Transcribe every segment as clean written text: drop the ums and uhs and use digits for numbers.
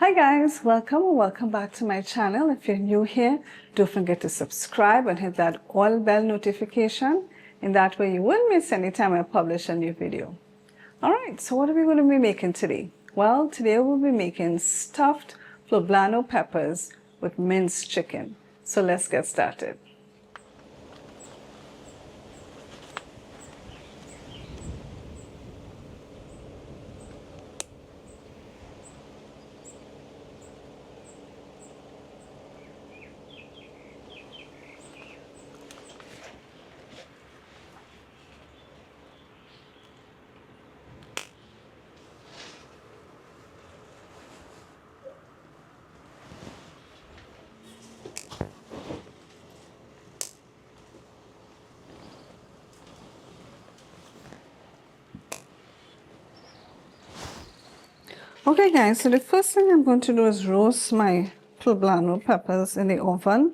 Hi guys, welcome or welcome back to my channel. If you're new here, don't forget to subscribe and hit that all bell notification. In that way you won't miss any time I publish a new video. Alright, so what are we going to be making today? Well, today we'll be making stuffed poblano peppers with minced chicken. So let's get started. Okay guys, so the first thing I'm going to do is roast my poblano peppers in the oven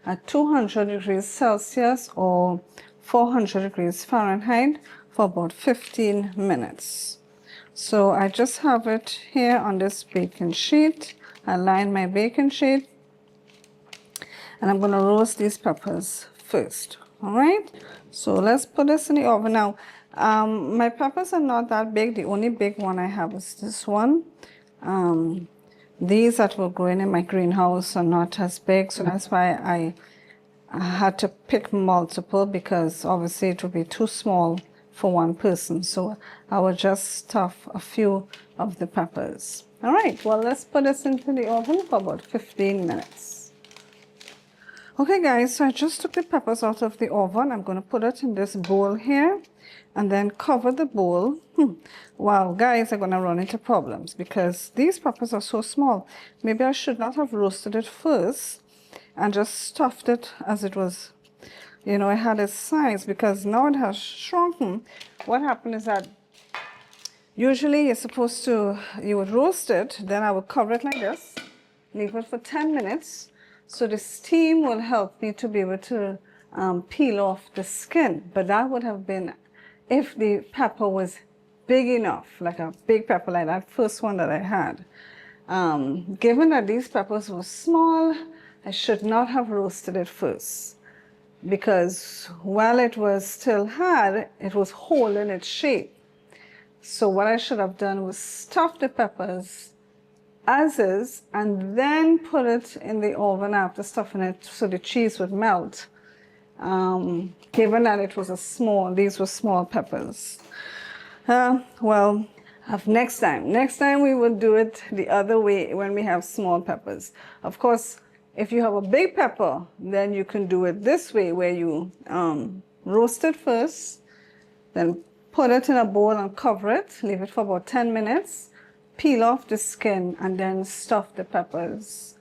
at 200 degrees Celsius or 400 degrees Fahrenheit for about 15 minutes. So I just have it here on this baking sheet. I line my baking sheet and I'm going to roast these peppers first. Alright, so let's put this in the oven now. My peppers are not that big. The only big one I have is this one. These that were growing in my greenhouse are not as big, so that's why I had to pick multiple, because obviously it would be too small for one person. So I will just stuff a few of the peppers. Alright, well let's put this into the oven for about 15 minutes. Okay guys, so I just took the peppers out of the oven. I'm going to put it in this bowl here and then cover the bowl. Wow, guys, I'm going to run into problems because these peppers are so small. Maybe I should not have roasted it first and just stuffed it as it was, you know, it had its size, because now it has shrunken. What happened is that usually you're supposed to, you would roast it, then I would cover it like this, leave it for 10 minutes. So the steam will help me to be able to peel off the skin. But that would have been if the pepper was big enough, like a big pepper like that first one that I had. Given that these peppers were small, I should not have roasted it first, because while it was still hard, it was whole in its shape. So what I should have done was stuff the peppers as is and then put it in the oven after stuffing it so the cheese would melt. Given that it was these were small peppers. Well, next time we will do it the other way when we have small peppers. Of course, if you have a big pepper, then you can do it this way, where you roast it first, then put it in a bowl and cover it, leave it for about 10 minutes, peel off the skin, and then stuff the peppers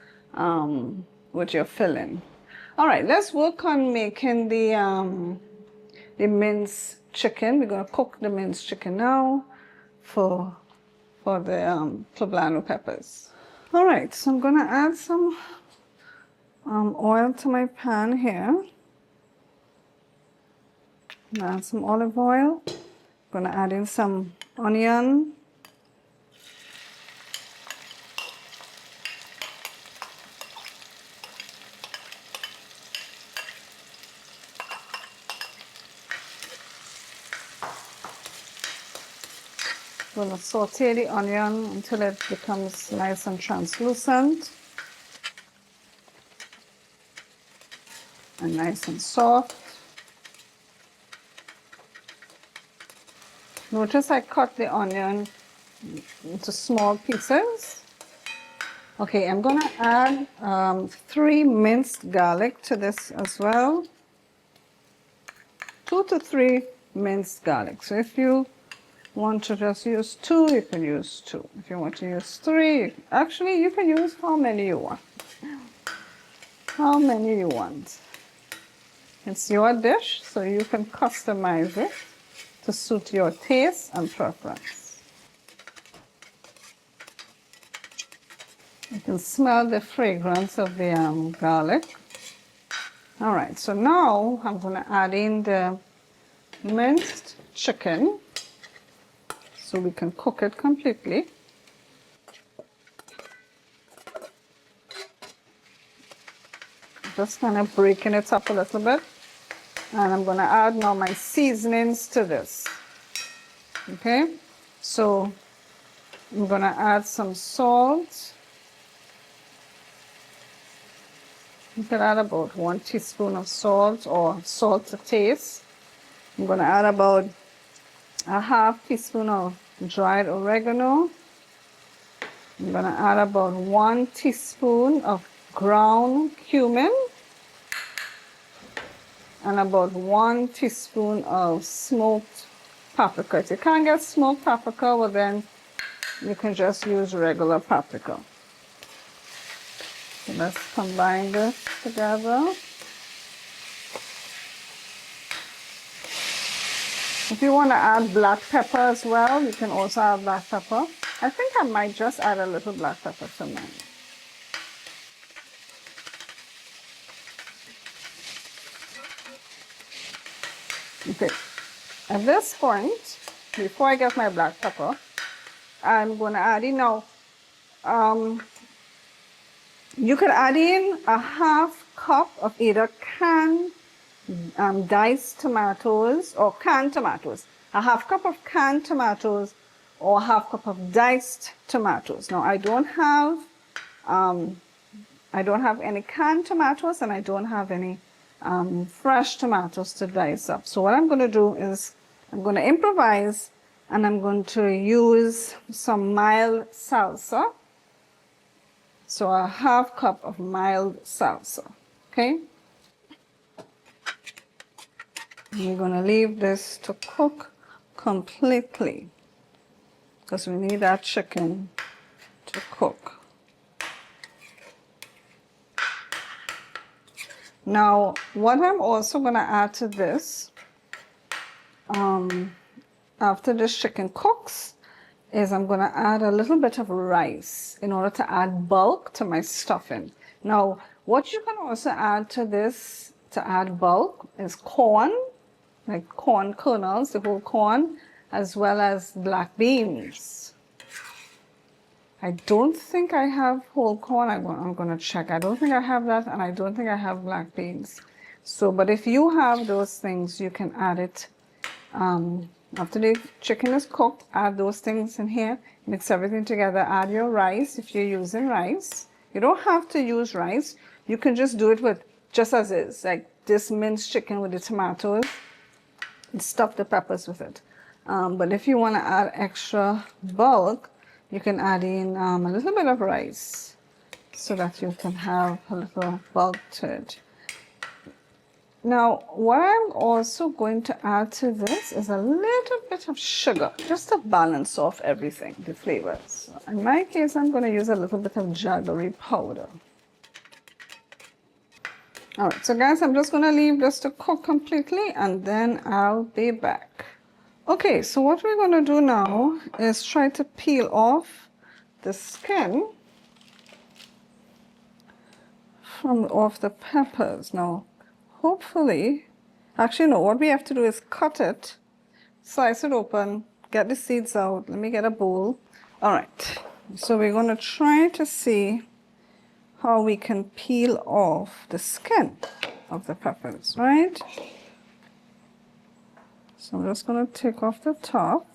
with your filling. All right, let's work on making the minced chicken. We're going to cook the minced chicken now for the poblano peppers. All right, so I'm going to add some oil to my pan here. Add some olive oil. I'm going to add in some onion. We'll saute the onion until it becomes nice and translucent and nice and soft. Notice I cut the onion into small pieces. Okay, I'm going to add 3 minced garlic to this as well. 2 to 3 minced garlic. So if you want to just use 2, you can use 2. If you want to use 3, actually you can use how many you want. How many you want. It's your dish, so you can customize it to suit your taste and preference. You can smell the fragrance of the garlic. All right, so now I'm going to add in the minced chicken, so we can cook it completely. just kind of breaking it up a little bit. And I'm going to add now my seasonings to this. Okay, so I'm going to add some salt. You can add about 1 teaspoon of salt or salt to taste. I'm going to add about a half teaspoon of dried oregano. I'm going to add about 1 teaspoon of ground cumin and about 1 teaspoon of smoked paprika. If you can't get smoked paprika, well then you can just use regular paprika. So let's combine this together. If you want to add black pepper as well, you can also add black pepper. I think I might just add a little black pepper to mine. Okay, at this point, before I get my black pepper, I'm going to add in now, you could add in a half cup of either canned diced tomatoes or canned tomatoes. A half cup of canned tomatoes or a half cup of diced tomatoes. Now I don't have any canned tomatoes and I don't have any fresh tomatoes to dice up. So what I'm going to do is I'm going to improvise and I'm going to use some mild salsa. So a half cup of mild salsa, okay? We're going to leave this to cook completely because we need that chicken to cook. Now, what I'm also going to add to this, after this chicken cooks, is I'm going to add a little bit of rice in order to add bulk to my stuffing. Now, what you can also add to this to add bulk is corn, like corn kernels, the whole corn, as well as black beans. I don't think I have whole corn. I'm going to check. I don't think I have that, and I don't think I have black beans. So, but if you have those things, you can add it. After the chicken is cooked, add those things in here, mix everything together, add your rice if you're using rice. You don't have to use rice. You can just do it with just as is, like this minced chicken with the tomatoes, and stuff the peppers with it. But if you want to add extra bulk, you can add in a little bit of rice so that you can have a little bulk to it. Now, what I'm also going to add to this is a little bit of sugar, just to balance off everything, the flavors. So in my case, I'm going to use a little bit of jaggery powder. All right, so guys, I'm just going to leave this to cook completely and then I'll be back. Okay, so what we're going to do now is try to peel off the skin off the peppers. Now, hopefully, actually no, what we have to do is cut it, slice it open, get the seeds out. Let me get a bowl. All right, so we're going to try to see how we can peel off the skin of the peppers, right? So I'm just going to take off the top.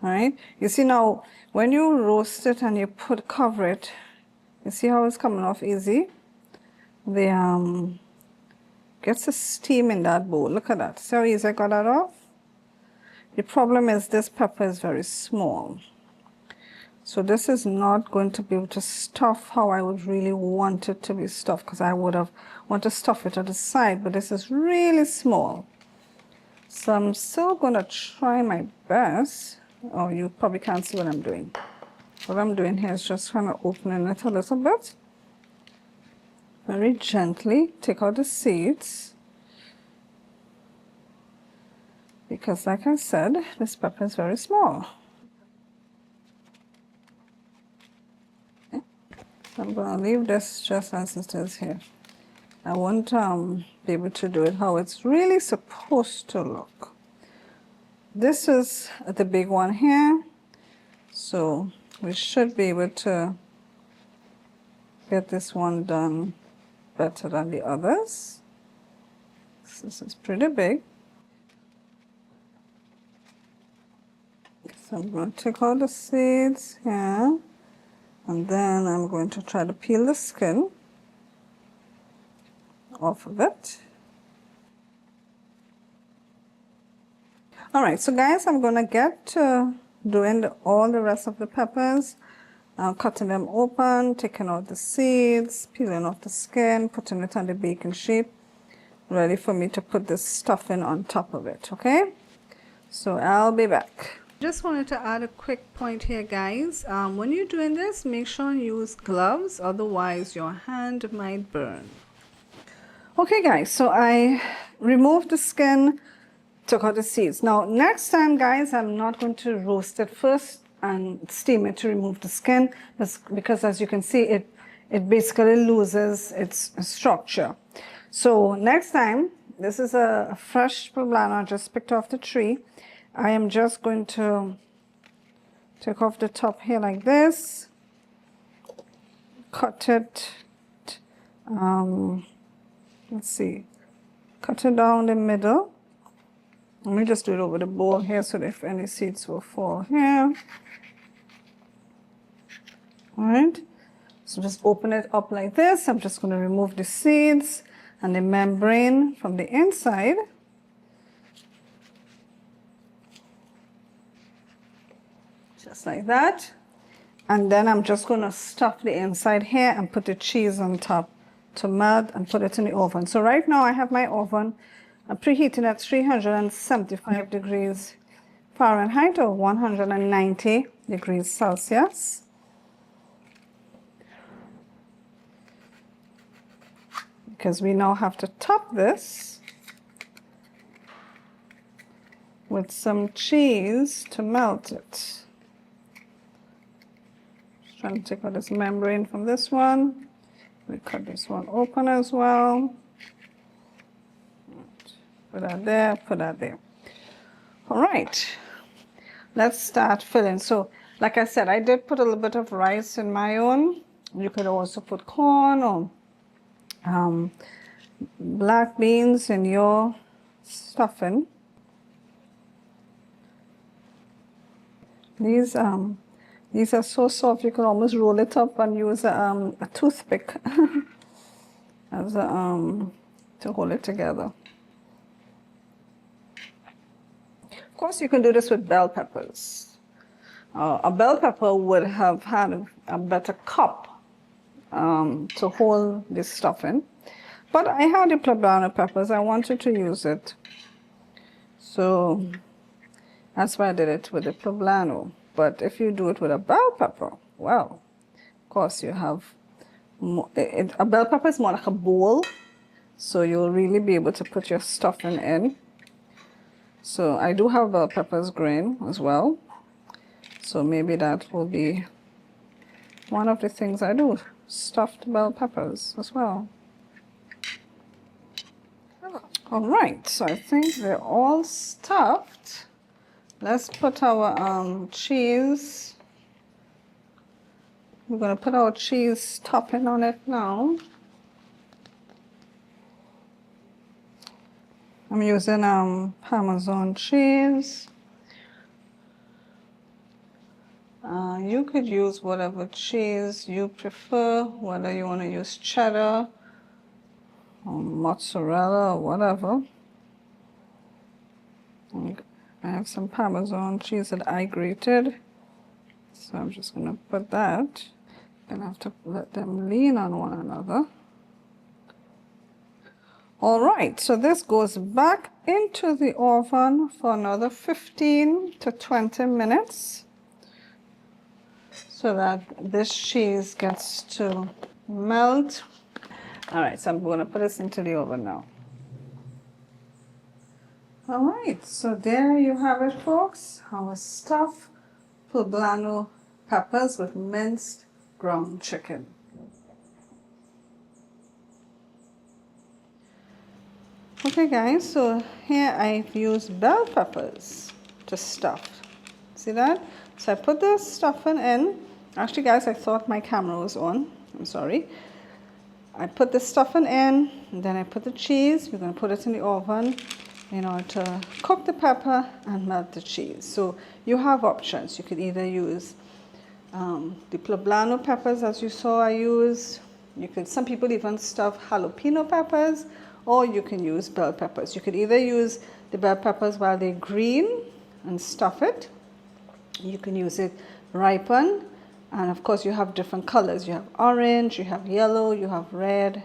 All right, you see now when you roast it and you cover it, you see how it's coming off easy? The gets the steam in that bowl. Look at that. See how easy I got that off? The problem is this pepper is very small. So this is not going to be able to stuff how I would really want it to be stuffed, because I would have want to stuff it at the side, but this is really small. So I'm still going to try my best. Oh, you probably can't see what I'm doing. What I'm doing here is just trying to open it a little bit. Very gently take out the seeds. Because like I said, this pepper is very small. Okay. So I'm going to leave this just as it is here. I won't be able to do it how it's really supposed to look. This is the big one here, so we should be able to get this one done better than the others. This is pretty big. So I'm going to take out the seeds here, and then I'm going to try to peel the skin off of it. Alright, so guys, I'm going to get to doing all the rest of the peppers. Cutting them open, taking out the seeds, peeling off the skin, putting it on the baking sheet, ready for me to put this stuffing on top of it, okay? So I'll be back. Just wanted to add a quick point here, guys. When you're doing this, make sure you use gloves, otherwise your hand might burn. Okay guys, so I removed the skin, took out the seeds. Now next time, guys, I'm not going to roast it first and steam it to remove the skin, because as you can see, it basically loses its structure. So next time, this is a fresh poblano I just picked off the tree. I am just going to take off the top here like this, cut it, let's see, cut it down the middle. Let me just do it over the bowl here so that if any seeds will fall here. Alright, so just open it up like this. I'm just going to remove the seeds and the membrane from the inside. Just like that. And then I'm just going to stuff the inside here and put the cheese on top to melt and put it in the oven. So right now I have my oven preheating at 375 degrees Fahrenheit or 190 degrees Celsius. Because we now have to top this with some cheese to melt it. Just trying to take out this membrane from this one. We cut this one open as well. Put that there, put that there. All right, let's start filling. So, like I said, I did put a little bit of rice in my own. You could also put corn or black beans in your stuffing. These are so soft you can almost roll it up and use a toothpick as to hold it together. Of course, you can do this with bell peppers. A bell pepper would have had a better cup to hold this stuffing. But I had the poblano peppers. I wanted to use it. So that's why I did it with the poblano. But if you do it with a bell pepper, well, of course you have more, a bell pepper is more like a bowl. So you'll really be able to put your stuffing in. So I do have bell peppers grain as well. So maybe that will be one of the things I do. Stuffed bell peppers as well. All right, so I think they're all stuffed. Let's put our cheese. We're going to put our cheese topping on it now. I'm using Parmesan cheese. You could use whatever cheese you prefer, whether you want to use cheddar or mozzarella or whatever. I have some Parmesan cheese that I grated, so I'm just going to put that. Gonna have to let them lean on one another. All right, so this goes back into the oven for another 15 to 20 minutes so that this cheese gets to melt. All right, so I'm going to put this into the oven now. All right, so there you have it, folks. Our stuffed poblano peppers with minced ground chicken. Okay guys, so here I've used bell peppers to stuff. See that? So I put the stuffing in. Actually guys, I thought my camera was on. I'm sorry. I put the stuffing in, and then I put the cheese. We're going to put it in the oven in order to cook the pepper and melt the cheese. So you have options. You could either use the Poblano peppers, as you saw I used. Some people even stuff jalapeno peppers, or you can use bell peppers. You could either use the bell peppers while they're green and stuff it. You can use it ripened, and of course you have different colors. You have orange, you have yellow, you have red,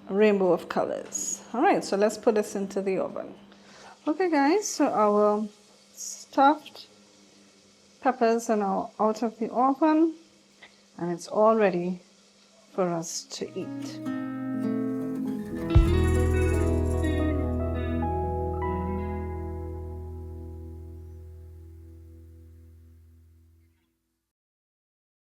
a rainbow of colors. All right, so let's put this into the oven. Okay guys, so our stuffed peppers are now out of the oven, and it's all ready for us to eat.